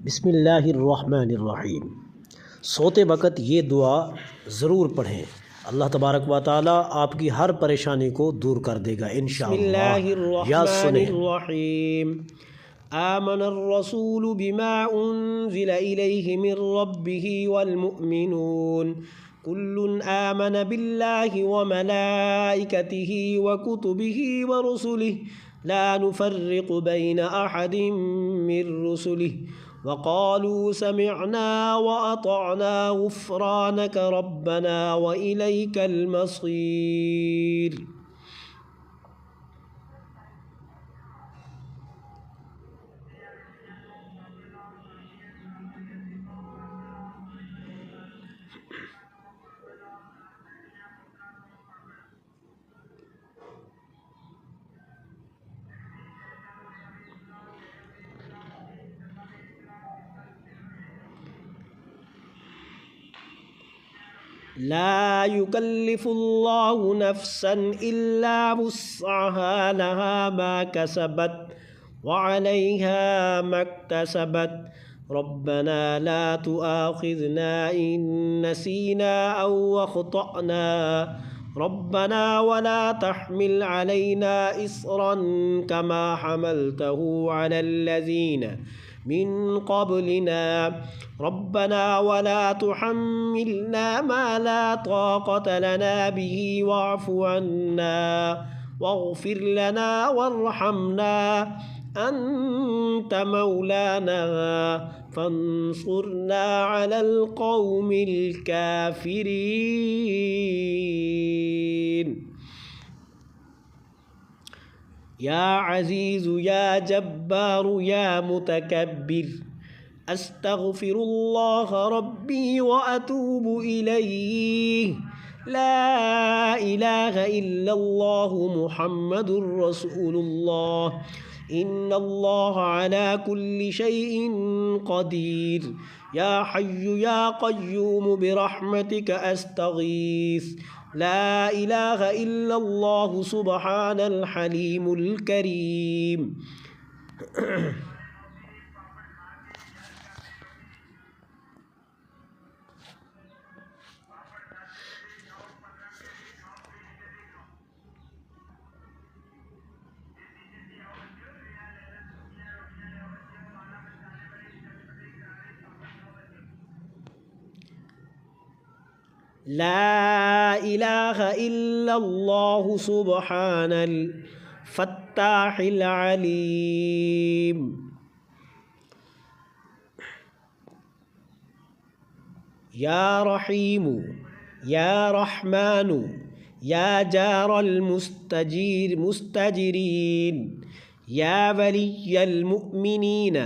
बिस्मिल्लाहिर्रहमानिर्रहीम। सोते वक़्त ये दुआ ज़रूर पढ़ें। अल्लाह तबारक व तआला आपकी हर परेशानी को दूर कर देगा इंशाअल्लाह। या सुने आमनर रसूलु बिमा उन्ज़िला इलैहि मिर रब्बिहि वल मुअमिनून कुल्लुन आमन बिल्लाहि व मलाइकतिहि व कुतुबिहि व रुसुलिहि ला नुफ़र्रिक़ु बैन अहदिम मिर रुसुलिहि वक़ालू समिअना व अतअना गुफ़्रानक रब्बना व इलैकल मसीर। ला युकल्लिफुल्लाहु नफ्सन इल्ला वुस्अहा लहा मा कसबत व अलैहा मक्तसबत रब्बना ला तुआखिज़ना इन नसीना औ अख़्तअना रब्बना वला तहमिल अलैना इस्रन कमा हमलतहु अलल्लज़ीना मिन क़ब्लिना रब्बना वला तुहम्मिलना मा ला ताक़त लना बिही वाअफ़ु अन्ना वग़फ़िर लना वरहमना अंत मौलाना फंसुरना अलल क़ौमिल काफ़िरीन। या अज़ीज़ु या जब्बारु या मुतकब्बिर अस्तग़फ़िरुल्लाह रब्बी व अतूबु इलैहि ला इलाहा इल्लल्लाहु मुहम्मदुर रसूलुल्लाह इन्नल्लाह अला कुल्लि शैइन क़दीर। या हय्यु या क़य्यूम बिरहमतिक अस्तगीस ला इलाहा इल्लल्लाहु सुब्हानल हलीमुल करीम। ला इलाहा इल्लल्लाहु सुब्हानल फत्ताहिल अलीम। या रहीमु या रहमानु या जारल मुस्तजिरीन या वलिय्यल मुअमिनीन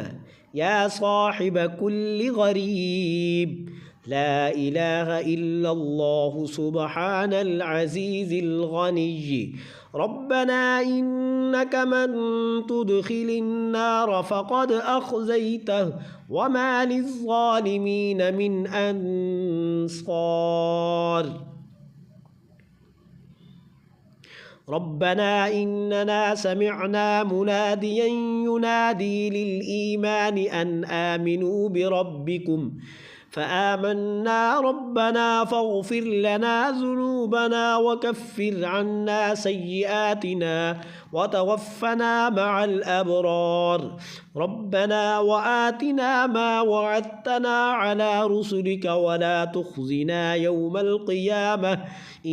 या साहिब कुल्लि गरीब ला इलाहा इल्लल्लाहु सुब्हानल अज़ीज़िल गनिय्य रब्बना इन्नक मन तुदखिलिन नार फ़क़द अख़ज़यतहु व मा लिज़्ज़ालिमीन मिन अंसार। रब्बना इन्नना समिअना मुनादियन युनादी लिल-ईमान अन आमिनू बिरब्बिकुम फ़आमन्ना रब्बना फ़ग़फ़िर लना ज़ुनूबना वकफ़िर अन्ना सय्यिआतिना वतवफ़्फ़ना मअल अबरार। रब्बना वआतिना मा वअदतना अला रुसुलिक वला तुख़्ज़िना यौमल क़ियामह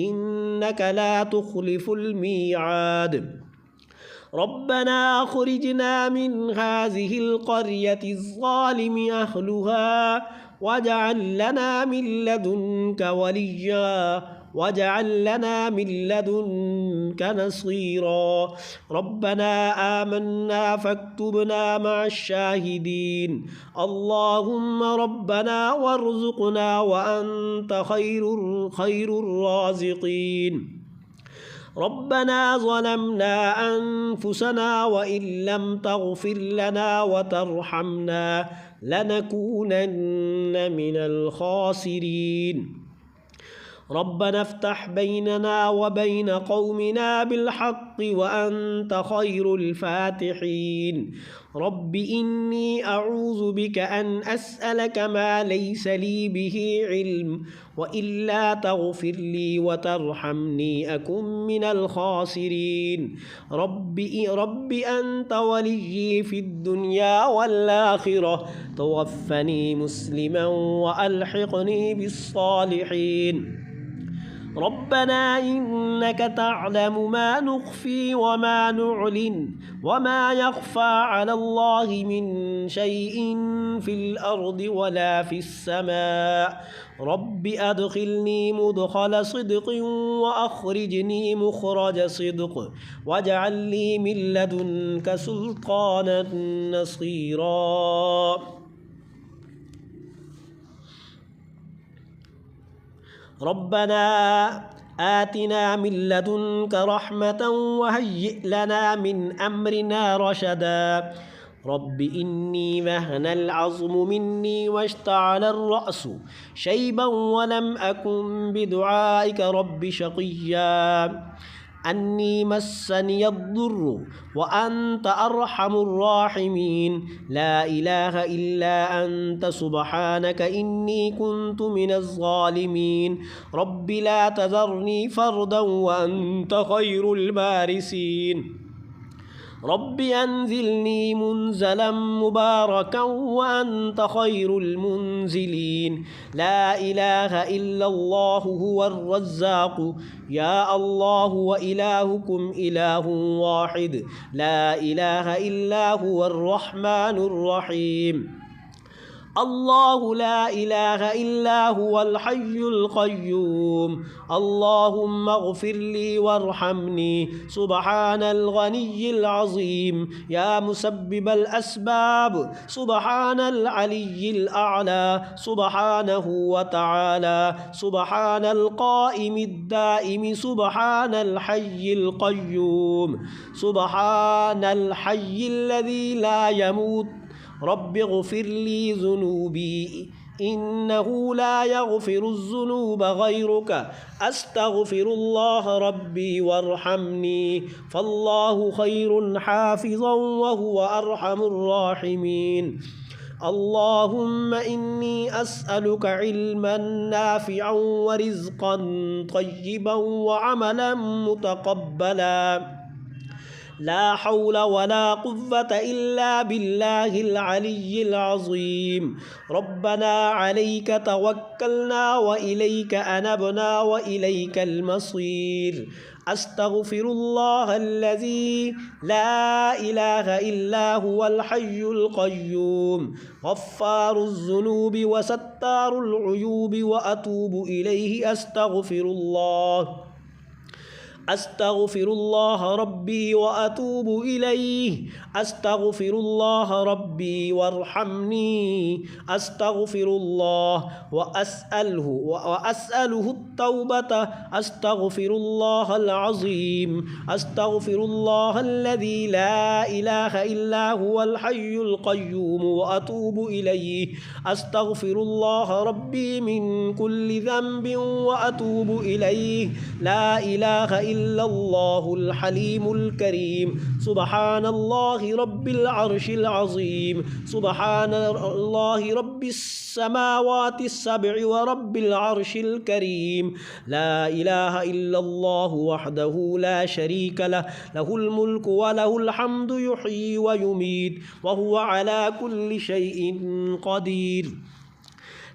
इन्नक ला तुख़्लिफ़ुल मिआद। रब्बना अख़रिजना मिन हाज़िहिल क़र्यति ज़्ज़ालिमि अहलुहा वजअल लना मिन लदुनक वलिय्या वजअल लना मिन लदुनक नसीरा। रब्बना आमन्ना फक्तुबना मअश्शाहिदीन। अल्लाहुम्मा रब्बना वरज़ुक़ना व अंत खैरुर राज़िक़ीन। रब्बना ज़लमना अनफुसना व इल्लम तग़फ़िर लना व तरहमना लनकूनन्न मिनल ख़ासिरीन। ربنا افتح بيننا وبين قومنا بالحق وأنت خير الفاتحين. رب إني أعوذ بك أن أسألك ما ليس لي به علم، وإلا تغفر لي وترحمني أكن من الخاسرين. رب أنت وليي في الدنيا والآخرة، توفني مسلما وألحقني بالصالحين. ربنا إنك تعلم ما نخفي وما نعلن وما يخفى على الله من شيء في الأرض ولا في السماء. رب أدخلني مدخل صدق وأخرجني مخرج صدق واجعل لي من لدنك سلطانا نصيرا. ربنا آتنا من لدنك رحمة وهيئ لنا من أمرنا رشدا. رب إني مهن العظم مني واشتعل الرأس شيبا ولم أكن بدعائك رب شقيا. أني مسني الضر وأنت أرحم الراحمين. لا إله إلا أنت سبحانك إني كنت من الظالمين. رب لا تذرني فردا وأنت خير البارسين. رب أنزلني منزلا مباركا وأنت خير المنزلين. لا إله إلا الله هو الرزاق يا الله وإلهكم إله واحد. لا إله إلا هو الرحمن الرحيم. الله لا إله إلا هو الحي القيوم. اللهم اغفر لي وارحمني سبحان الغني العظيم يا مسبب الأسباب. سبحان العلي الأعلى سبحانه وتعالى. سبحان القائم الدائم سبحان الحي القيوم. سبحان الحي الذي لا يموت. رب اغفر لي ذنوبي إنه لا يغفر الذنوب غيرك. أستغفر الله ربي وارحمني فالله خير حافظا وهو أرحم الراحمين. اللهم إني أسألك علما نافعا ورزقا طيبا وعملا متقبلا. لا حول ولا قوة إلا بالله العلي العظيم. ربنا عليك توكلنا وإليك أنبنا وإليك المصير. أستغفر الله الذي لا إله إلا هو الحي القيوم غفار الذنوب وستار العيوب وأتوب إليه. أستغفر الله ربي وأتوب إليه. أستغفر الله ربي وارحمني. أستغفر الله وأسأله التوبة. أستغفر الله العظيم. أستغفر الله الذي لا إله إلا هو الحي القيوم وأتوب إليه. أستغفر الله ربي من كل ذنب وأتوب إليه. لا إله إلا الله الحليم الكريم. سبحان الله رب العرش العظيم. سبحان الله رب السماوات السبع ورب العرش الكريم. لا إله إلا الله وحده لا شريك له. له الملك وله الحمد يحيي ويميت وهو على كل شيء قدير.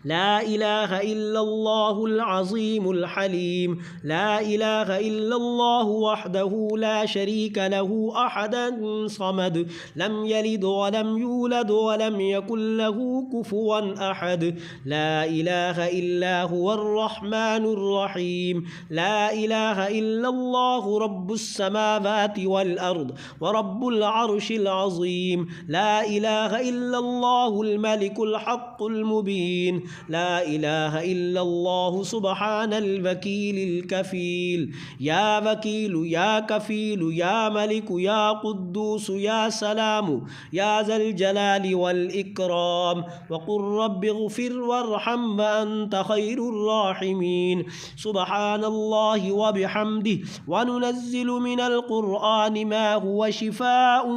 لا إله إلا الله العظيم الحليم. لا إله إلا الله وحده لا شريك له أحدا صمد. لم يلد ولم يولد ولم يكن له كفوا أحد. لا إله إلا هو الرحمن الرحيم. لا إله إلا الله رب السماوات والأرض ورب العرش العظيم. لا إله إلا الله الملك الحق المبين. لا إله إلا الله سبحان الوكيل الكفيل يا وكيل يا كفيل يا ملك يا قدوس يا سلام يا ذا الجلال والإكرام وقل رب اغفر وارحم وأنت خير الراحمين سبحان الله وبحمده وننزل من القرآن ما هو شفاء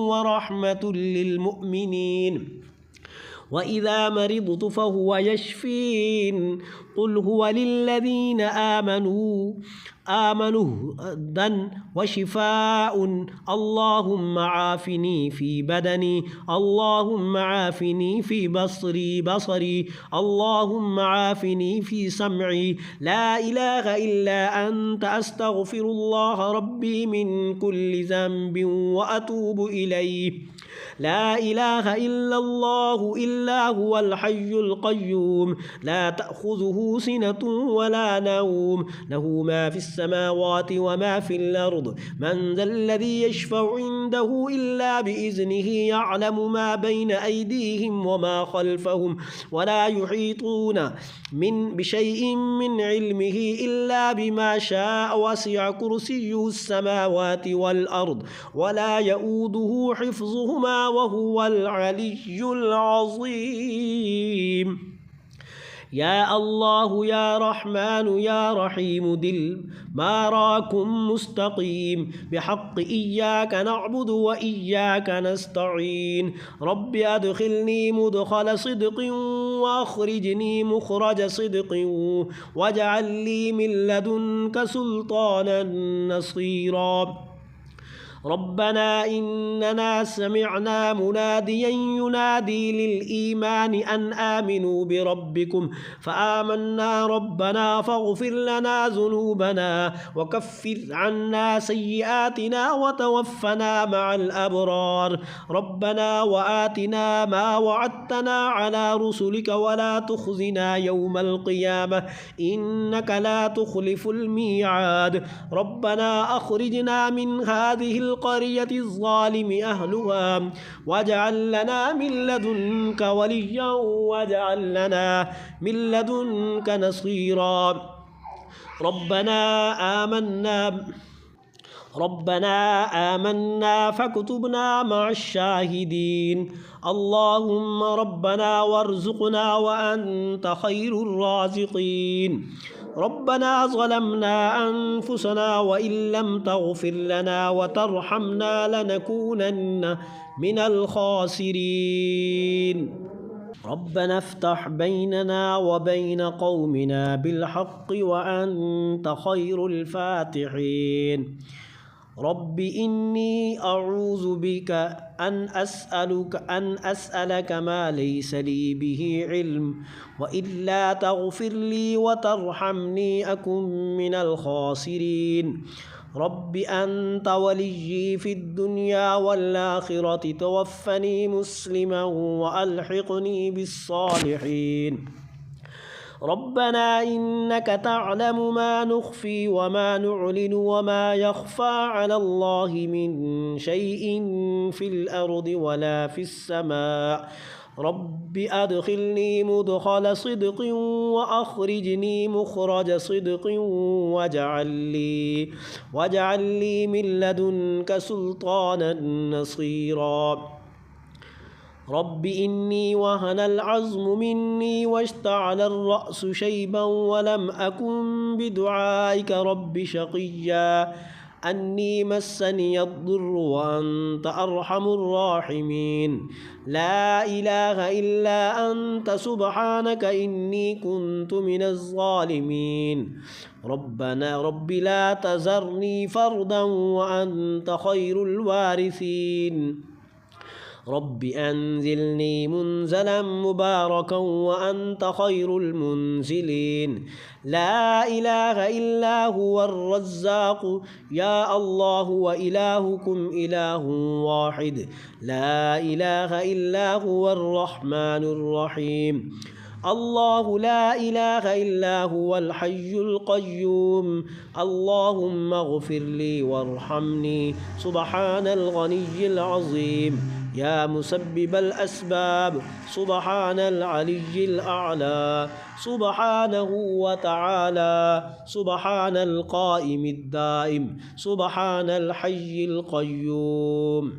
ورحمة للمؤمنين وإذا مرضت فهو يشفين قل هو للذين آمنوا هدى وشفاء اللهم عافني في بدني اللهم عافني في بصري اللهم عافني في سمعي لا إله إلا أنت أستغفر الله ربي من كل ذنب وأتوب إليه لا إله إلا الله إلا هو الحي القيوم لا تأخذه سنة ولا نوم له ما في السماوات وما في الأرض من ذا الذي يشفع عنده إلا بإذنه يعلم ما بين أيديهم وما خلفهم ولا يحيطون بشيء من علمه إلا بما شاء وسع كرسيه السماوات والأرض ولا يؤوده حفظهما وهو العلي العظيم يا الله يا رحمن يا رحيم دل ما راكم مستقيم بحق إياك نعبد وإياك نستعين رب أدخلني مدخل صدق وأخرجني مخرج صدق واجعل لي من لدنك سلطانا نصيرا ربنا إننا سمعنا مناديا ينادي للإيمان أن آمنوا بربكم فآمنا ربنا فاغفر لنا ذنوبنا وكفر عنا سيئاتنا وتوفنا مع الأبرار ربنا وآتنا ما وعدتنا على رسلك ولا تخزنا يوم القيامة إنك لا تخلف الميعاد ربنا أخرجنا من هذه القرية الظالم أهلها واجعل لنا من لدنك وليا واجعل لنا من لدنك نصيرا ربنا آمنا فاكتبنا مع الشاهدين اللهم ربنا وارزقنا وأنت خير الرازقين ربنا ظلمنا أنفسنا وإن لم تغفر لنا وترحمنا لنكونن من الخاسرين ربنا افتح بيننا وبين قومنا بالحق وأنت خير الفاتحين رب إني أعوذ بك أن أسألك ما ليس لي به علم وإلا تغفر لي وترحمني أكن من الخاسرين رب أنت وليي في الدنيا والآخرة توفني مسلما وألحقني بالصالحين ربنا إنك تعلم ما نخفي وما نعلن وما يخفى على الله من شيء في الأرض ولا في السماء رب أدخلني مدخل صدق وأخرجني مخرج صدق واجعل لي من لدنك سلطانا نصيرا رب إني وهن العظم مني واشتعل الرأس شيبا ولم أكن بدعائك رب شقيا أني مسني الضر وأنت أرحم الراحمين لا إله إلا أنت سبحانك إني كنت من الظالمين رب لا تذرني فردا وأنت خير الوارثين رب أنزلني منزلا مباركا وأنت خير المنزلين لا إله إلا هو الرزاق يا الله وإلهكم إله واحد لا إله إلا هو الرحمن الرحيم الله لا إله إلا هو الحي القيوم اللهم اغفر لي وارحمني سبحان الغني العظيم या मुसब्बिबल अस्बाब सुबहानल अलिय्यिल अअला सुबहानहु व तआला सुबहानल क़ाइमिद दाइम सुबहानल हय्यिल क़य्यूम।